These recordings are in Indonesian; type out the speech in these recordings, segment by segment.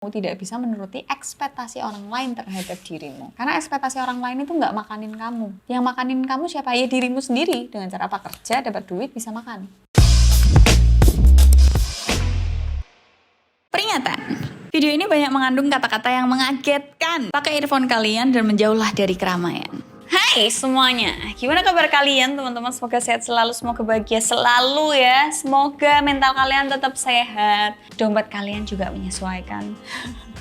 Kamu tidak bisa menuruti ekspektasi orang lain terhadap dirimu. Karena ekspektasi orang lain itu nggak makanin kamu. Yang makanin kamu siapa? Ya dirimu sendiri. Dengan cara apa? Kerja, dapat duit, bisa makan. Peringatan! Video ini banyak mengandung kata-kata yang mengagetkan. Pakai earphone kalian dan menjauhlah dari keramaian. Hai semuanya, gimana kabar kalian teman-teman? Semoga sehat selalu, semoga bahagia selalu ya. Semoga mental kalian tetap sehat, dompet kalian juga menyesuaikan.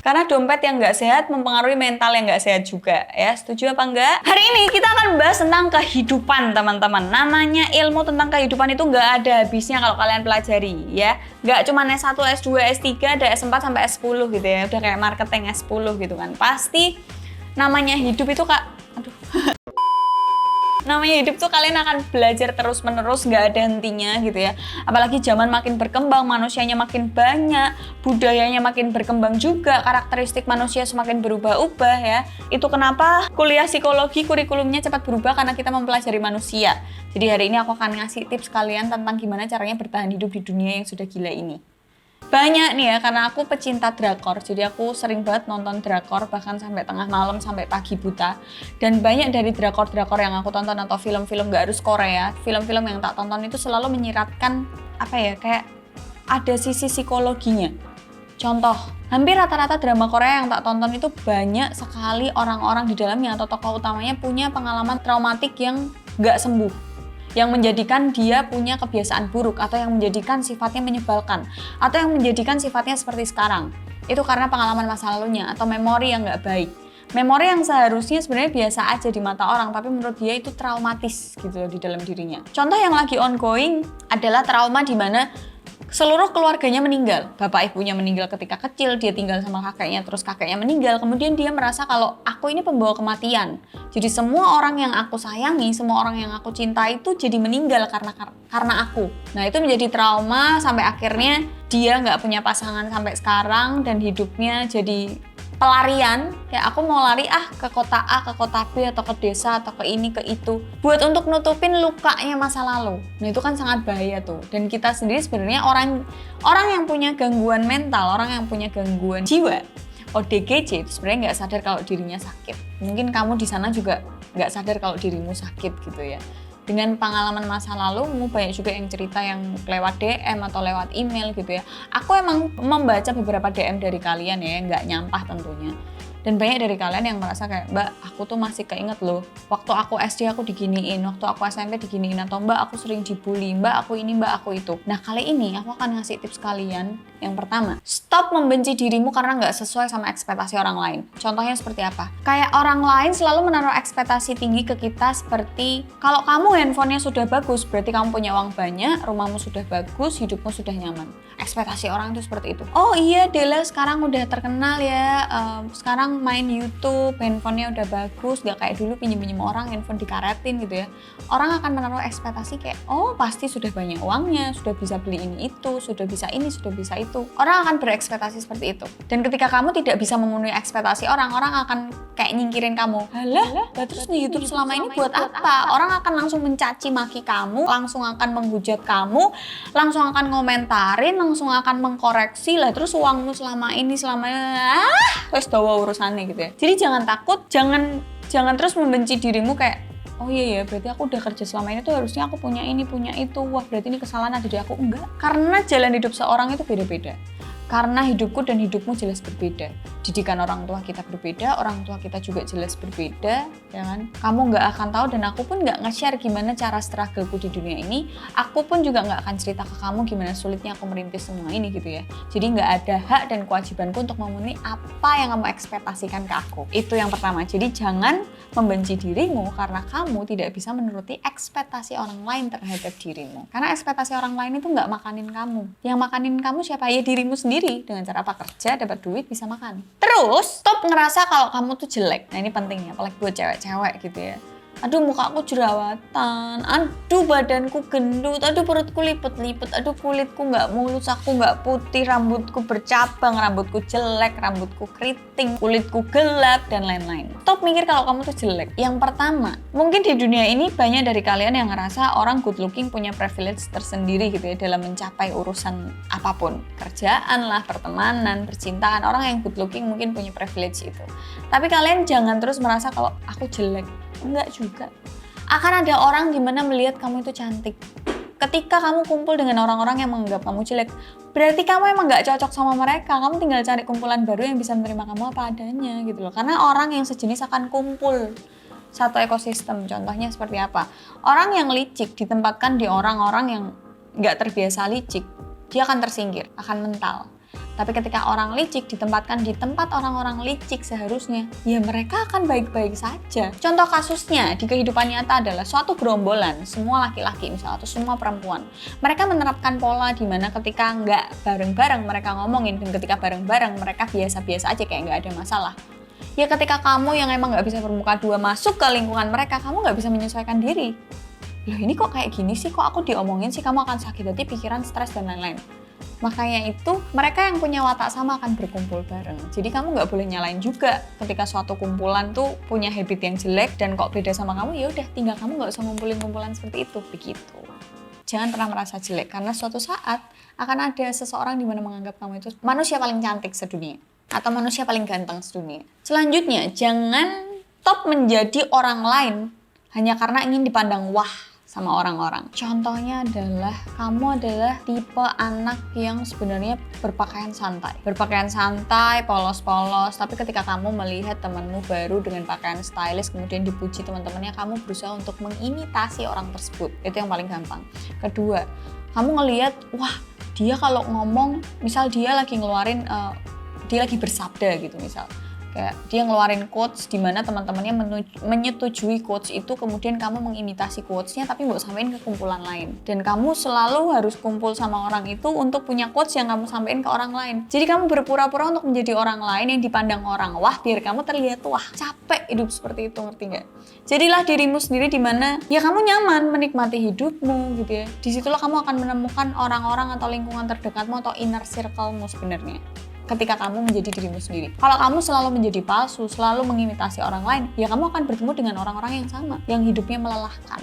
Karena dompet yang nggak sehat mempengaruhi mental yang nggak sehat juga ya. Setuju apa enggak? Hari ini kita akan bahas tentang kehidupan teman-teman. Namanya ilmu tentang kehidupan itu nggak ada habisnya kalau kalian pelajari ya. Nggak cuma S1, S2, S3, ada S4 sampai S10 gitu ya. Udah kayak marketing S10 gitu kan. Pasti namanya hidup itu namanya hidup tuh kalian akan belajar terus-menerus, nggak ada hentinya gitu ya. Apalagi zaman makin berkembang, manusianya makin banyak, budayanya makin berkembang juga, karakteristik manusia semakin berubah-ubah ya. Itu kenapa kuliah psikologi kurikulumnya cepat berubah, karena kita mempelajari manusia. Jadi hari ini aku akan ngasih tips kalian tentang gimana caranya bertahan hidup di dunia yang sudah gila ini. Banyak nih ya, karena aku pecinta drakor, jadi aku sering banget nonton drakor, bahkan sampai tengah malam, sampai pagi buta. Dan banyak dari drakor-drakor yang aku tonton atau film-film, gak harus Korea, film-film yang tak tonton itu selalu menyiratkan kayak ada sisi psikologinya. Contoh, hampir rata-rata drama Korea yang tak tonton itu banyak sekali orang-orang di dalamnya atau tokoh utamanya punya pengalaman traumatik yang gak sembuh, yang menjadikan dia punya kebiasaan buruk, atau yang menjadikan sifatnya menyebalkan, atau yang menjadikan sifatnya seperti sekarang. Itu karena pengalaman masa lalunya atau memori yang nggak baik. Memori yang seharusnya sebenarnya biasa aja di mata orang, tapi menurut dia itu traumatis gitu di dalam dirinya. Contoh yang lagi ongoing adalah trauma di mana seluruh keluarganya meninggal. Bapak ibunya meninggal ketika kecil, dia tinggal sama kakeknya, terus kakeknya meninggal. Kemudian dia merasa kalau aku ini pembawa kematian. Jadi semua orang yang aku sayangi, semua orang yang aku cintai itu jadi meninggal karena aku. Nah itu menjadi trauma sampai akhirnya dia nggak punya pasangan sampai sekarang dan hidupnya jadi pelarian, kayak aku mau lari ke kota A, ke kota B, atau ke desa, atau ke ini, ke itu, buat untuk nutupin lukanya masa lalu. Nah itu kan sangat bahaya tuh. Dan kita sendiri sebenarnya orang yang punya gangguan mental, orang yang punya gangguan jiwa, ODGJ itu sebenarnya nggak sadar kalau dirinya sakit. Mungkin kamu di sana juga nggak sadar kalau dirimu sakit gitu ya. Dengan pengalaman masa lalumu, banyak juga yang cerita yang lewat DM atau lewat email gitu ya. Aku emang membaca beberapa DM dari kalian ya, nggak nyampah tentunya. Dan banyak dari kalian yang merasa kayak, Mbak, aku tuh masih keinget loh, waktu aku SD aku diginiin, waktu aku SMP diginiin, atau Mbak, aku sering dibully, Mbak, aku ini, Mbak, aku itu. Nah, kali ini aku akan ngasih tips kalian. Yang pertama, stop membenci dirimu karena nggak sesuai sama ekspektasi orang lain. Contohnya seperti apa? Kayak orang lain selalu menaruh ekspektasi tinggi ke kita seperti, kalau kamu handphonenya sudah bagus, berarti kamu punya uang banyak, rumahmu sudah bagus, hidupmu sudah nyaman. Ekspektasi orang itu seperti itu. Oh iya, Della sekarang udah terkenal ya, sekarang main YouTube, handphonenya udah bagus, gak kayak dulu pinjem-pinjem orang, handphone dikaretin gitu ya. Orang akan menaruh ekspektasi kayak, oh pasti sudah banyak uangnya, sudah bisa beli ini itu, sudah bisa ini, sudah bisa itu. Orang akan berekspektasi seperti itu. Dan ketika kamu tidak bisa memenuhi ekspektasi orang akan kayak nyingkirin kamu. Halah, terus di YouTube selama ini buat apa? Orang akan langsung mencaci maki kamu, langsung akan menghujat kamu, langsung akan ngomentarin, langsung akan mengkoreksi lah. Terus uangmu selama wes dawa urusannya gitu ya. Jadi jangan takut, jangan terus membenci dirimu kayak, oh iya ya, berarti aku udah kerja selama ini tuh harusnya aku punya ini, punya itu. Wah, berarti ini kesalahan ada di aku. Enggak. Karena jalan hidup seorang itu beda-beda. Karena hidupku dan hidupmu jelas berbeda. Didikan orang tua kita berbeda, orang tua kita juga jelas berbeda, ya kan? Kamu nggak akan tahu dan aku pun nggak nge-share gimana cara struggleku di dunia ini. Aku pun juga nggak akan cerita ke kamu gimana sulitnya aku merintis semua ini gitu ya. Jadi nggak ada hak dan kewajibanku untuk memenuhi apa yang kamu ekspektasikan ke aku. Itu yang pertama. Jadi jangan membenci dirimu karena kamu tidak bisa menuruti ekspektasi orang lain terhadap dirimu. Karena ekspektasi orang lain itu nggak makanin kamu. Yang makanin kamu siapa? Ya dirimu sendiri. Dengan cara apa? Kerja, dapat duit, bisa makan. Terus, stop ngerasa kalau kamu tuh jelek. Nah ini penting ya, apalagi buat cewek-cewek gitu ya. aduh mukaku jerawatan, aduh badanku gendut, aduh perutku lipet-lipet, aduh kulitku nggak mulus, aku nggak putih, rambutku bercabang, rambutku jelek, rambutku keriting, kulitku gelap, dan lain-lain. Stop mikir kalau kamu tuh jelek. Yang pertama, mungkin di dunia ini banyak dari kalian yang ngerasa orang good looking punya privilege tersendiri gitu ya dalam mencapai urusan apapun. Kerjaan lah, pertemanan, percintaan, orang yang good looking mungkin punya privilege itu. Tapi kalian jangan terus merasa kalau aku jelek. Enggak juga. Akan ada orang dimana melihat kamu itu cantik. Ketika kamu kumpul dengan orang-orang yang menganggap kamu jelek, berarti kamu emang nggak cocok sama mereka. Kamu tinggal cari kumpulan baru yang bisa menerima kamu apa adanya gitu loh. Karena orang yang sejenis akan kumpul satu ekosistem. Contohnya seperti apa? Orang yang licik ditempatkan di orang-orang yang nggak terbiasa licik, dia akan tersingkir, akan mental. Tapi ketika orang licik ditempatkan di tempat orang-orang licik seharusnya, ya mereka akan baik-baik saja. Contoh kasusnya di kehidupan nyata adalah suatu gerombolan, semua laki-laki misalnya, atau semua perempuan. Mereka menerapkan pola di mana ketika nggak bareng-bareng mereka ngomongin, dan ketika bareng-bareng mereka biasa-biasa aja kayak nggak ada masalah. Ya ketika kamu yang emang nggak bisa bermuka dua masuk ke lingkungan mereka, kamu nggak bisa menyesuaikan diri. Loh ini kok kayak gini sih, kok aku diomongin sih, kamu akan sakit hati, pikiran, stres, dan lain-lain. Makanya itu mereka yang punya watak sama akan berkumpul bareng. Jadi kamu nggak boleh nyalain juga ketika suatu kumpulan tuh punya habit yang jelek dan kok beda sama kamu, ya udah tinggal kamu nggak usah ngumpulin kumpulan seperti itu, begitu. Jangan pernah merasa jelek karena suatu saat akan ada seseorang di mana menganggap kamu itu manusia paling cantik sedunia atau manusia paling ganteng sedunia. Selanjutnya, jangan top menjadi orang lain hanya karena ingin dipandang wah sama orang-orang. Contohnya adalah kamu adalah tipe anak yang sebenarnya berpakaian santai. Berpakaian santai, polos-polos, tapi ketika kamu melihat temanmu baru dengan pakaian stylish kemudian dipuji teman-temannya, kamu berusaha untuk mengimitasi orang tersebut. Itu yang paling gampang. Kedua, kamu ngelihat, wah dia kalau ngomong, misal dia lagi ngeluarin, dia lagi bersabda gitu misal. Kayak dia ngeluarin quotes di mana teman-temannya menyetujui quotes itu, kemudian kamu mengimitasi quotes-nya tapi nggak sampein ke kumpulan lain. Dan kamu selalu harus kumpul sama orang itu untuk punya quotes yang kamu sampein ke orang lain. Jadi kamu berpura-pura untuk menjadi orang lain yang dipandang orang wah biar kamu terlihat wah. Capek hidup seperti itu, ngerti nggak? Jadilah dirimu sendiri di mana ya kamu nyaman menikmati hidupmu gitu ya. Disitulah kamu akan menemukan orang-orang atau lingkungan terdekatmu atau inner circle-mu sebenarnya. Ketika kamu menjadi dirimu sendiri. Kalau kamu selalu menjadi palsu, selalu mengimitasi orang lain, ya kamu akan bertemu dengan orang-orang yang sama, yang hidupnya melelahkan.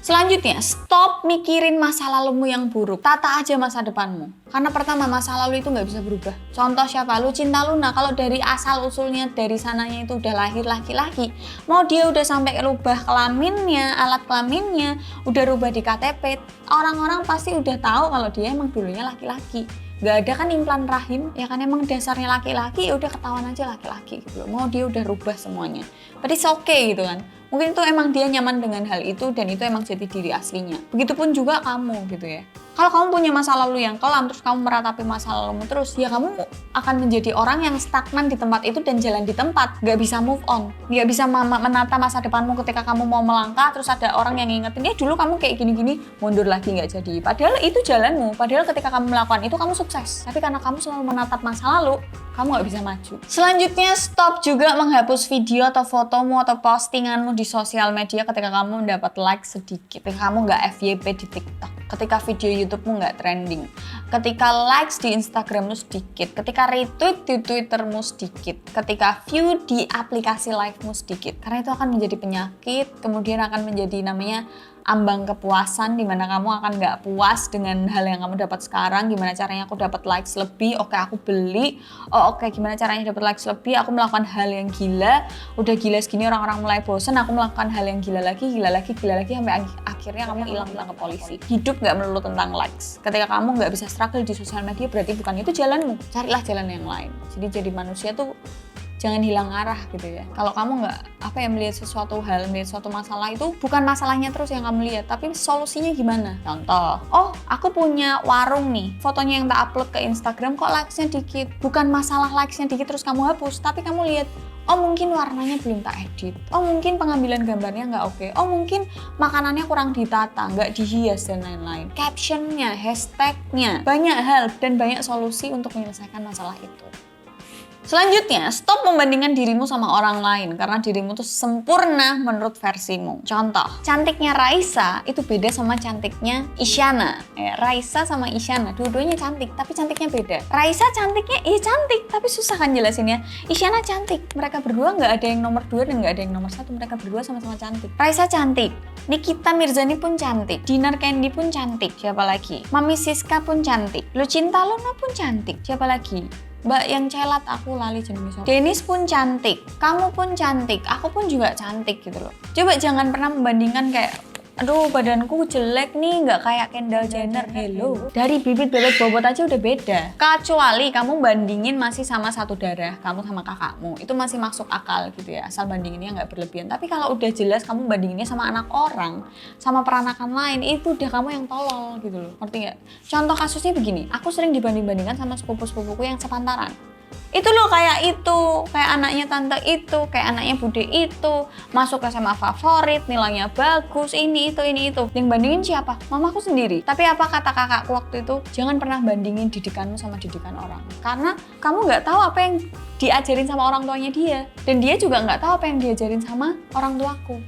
Selanjutnya, stop mikirin masa lalumu yang buruk. Tata aja masa depanmu. Karena pertama, masa lalu itu nggak bisa berubah. Contoh siapa? Lucinta Luna. Kalau dari asal-usulnya, dari sananya itu udah lahir laki-laki, mau dia udah sampai rubah kelaminnya, alat kelaminnya, udah rubah di KTP, orang-orang pasti udah tahu kalau dia emang dulunya laki-laki. Gak ada kan implan rahim, ya kan emang dasarnya laki-laki, ya udah ketahuan aja laki-laki gitu loh. Mau dia udah rubah semuanya. But it's okay gitu kan. Mungkin itu emang dia nyaman dengan hal itu dan itu emang jati diri aslinya. Begitupun juga kamu gitu ya. Kalau kamu punya masa lalu yang kelam, terus kamu meratapi masa lalumu terus, ya kamu akan menjadi orang yang stagnan di tempat itu dan jalan di tempat. Gak bisa move on. Gak bisa menata masa depanmu ketika kamu mau melangkah, terus ada orang yang ngingetin, dulu kamu kayak gini-gini, mundur lagi gak jadi. Padahal itu jalanmu. Padahal ketika kamu melakukan itu, kamu sukses. Tapi karena kamu selalu menatap masa lalu, kamu gak bisa maju. Selanjutnya, stop juga menghapus video atau fotomu atau postinganmu di sosial media ketika kamu mendapat like sedikit. Ketika kamu gak FYP di TikTok. Ketika video YouTube-mu nggak trending, ketika likes di Instagram-mu sedikit, ketika retweet di Twitter-mu sedikit, ketika view di aplikasi live-mu sedikit. Karena itu akan menjadi penyakit, kemudian akan menjadi namanya ambang kepuasan, dimana kamu akan nggak puas dengan hal yang kamu dapat sekarang. Gimana caranya aku dapat likes lebih? Oke, aku beli. Oh oke, gimana caranya dapat likes lebih? Aku melakukan hal yang gila. Udah gila segini orang-orang mulai bosan. Aku melakukan hal yang gila lagi, sampai akhirnya kamu hilang ke polisi. Hidup nggak melulu tentang likes. Ketika kamu nggak bisa struggle di sosial media, berarti bukan itu jalanmu. Carilah jalan yang lain. Jadi manusia tuh jangan hilang arah gitu ya. Kalau kamu nggak melihat sesuatu hal, melihat suatu masalah, itu bukan masalahnya terus yang kamu lihat, tapi solusinya gimana. Contoh, oh aku punya warung nih, fotonya yang tak upload ke Instagram kok likes-nya dikit. Bukan masalah likes-nya dikit terus kamu hapus, tapi kamu lihat, oh mungkin warnanya belum tak edit, oh mungkin pengambilan gambarnya nggak oke, oh mungkin makanannya kurang ditata, nggak dihias dan lain-lain. Captionnya, hashtagnya, banyak hal dan banyak solusi untuk menyelesaikan masalah itu. Selanjutnya, stop membandingkan dirimu sama orang lain karena dirimu tuh sempurna menurut versimu. Contoh, cantiknya Raisa itu beda sama cantiknya Isyana. Raisa sama Isyana, dua-duanya cantik, tapi cantiknya beda. Raisa cantiknya, iya cantik, tapi susah kan jelasinnya. Isyana cantik, mereka berdua nggak ada yang nomor 2 dan nggak ada yang nomor 1, mereka berdua sama-sama cantik. Raisa cantik, Nikita Mirzani pun cantik, Dinar Candy pun cantik, siapa lagi? Mami Siska pun cantik, Lucinta Luna pun cantik, siapa lagi? Mbak yang celat, aku lali jenis. Dennis pun cantik, kamu pun cantik, aku pun juga cantik gitu loh. Coba jangan pernah membandingkan kayak, aduh badanku jelek nih, nggak kayak Kendall Jenner. Hello, dari bibit bebek bobot aja udah beda. Kecuali kamu bandingin masih sama satu darah, kamu sama kakakmu, itu masih masuk akal gitu ya, asal bandinginnya nggak berlebihan. Tapi kalau udah jelas kamu bandinginnya sama anak orang, sama peranakan lain, itu udah kamu yang tolol gitu loh, ngerti nggak? Contoh kasusnya begini, aku sering dibanding-bandingkan sama sepupu-sepupuku yang sepantaran. Itu loh kayak itu, kayak anaknya tante itu, kayak anaknya bude itu, masuk ke SMA favorit, nilainya bagus, ini itu. Yang bandingin siapa? Mamaku sendiri. Tapi apa kata kakakku waktu itu? Jangan pernah bandingin didikanmu sama didikan orang. Karena kamu nggak tahu apa yang diajarin sama orang tuanya dia. Dan dia juga nggak tahu apa yang diajarin sama orang tuaku.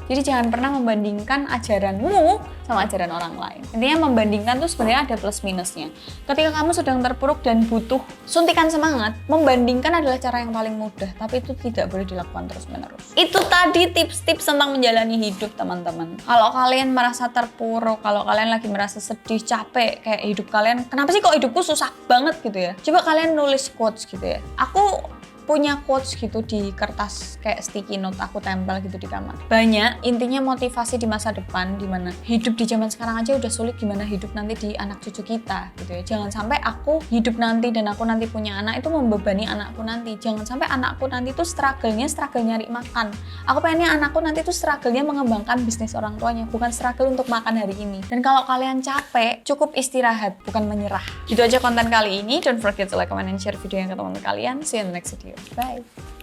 Jadi jangan pernah membandingkan ajaranmu sama ajaran orang lain. Intinya membandingkan tuh sebenarnya ada plus minusnya. Ketika kamu sedang terpuruk dan butuh suntikan semangat, membandingkan adalah cara yang paling mudah, tapi itu tidak boleh dilakukan terus-menerus. Itu tadi tips-tips tentang menjalani hidup, teman-teman. Kalau kalian merasa terpuruk, kalau kalian lagi merasa sedih, capek, kayak hidup kalian, kenapa sih kok hidupku susah banget gitu ya? Coba kalian nulis quotes gitu ya. Aku punya quotes gitu di kertas kayak sticky note, aku tempel gitu di kamar. Banyak, intinya motivasi di masa depan, dimana hidup di zaman sekarang aja udah sulit, gimana hidup nanti di anak cucu kita gitu ya. Jangan sampai aku hidup nanti dan aku nanti punya anak itu membebani anakku nanti. Jangan sampai anakku nanti tuh struggle nyari makan. Aku pengennya anakku nanti tuh struggle-nya mengembangkan bisnis orang tuanya, bukan struggle untuk makan hari ini. Dan kalau kalian capek, cukup istirahat, bukan menyerah. Gitu aja konten kali ini. Don't forget to like, comment, and share videonya ke teman-teman kalian. See you in the next video. Bye!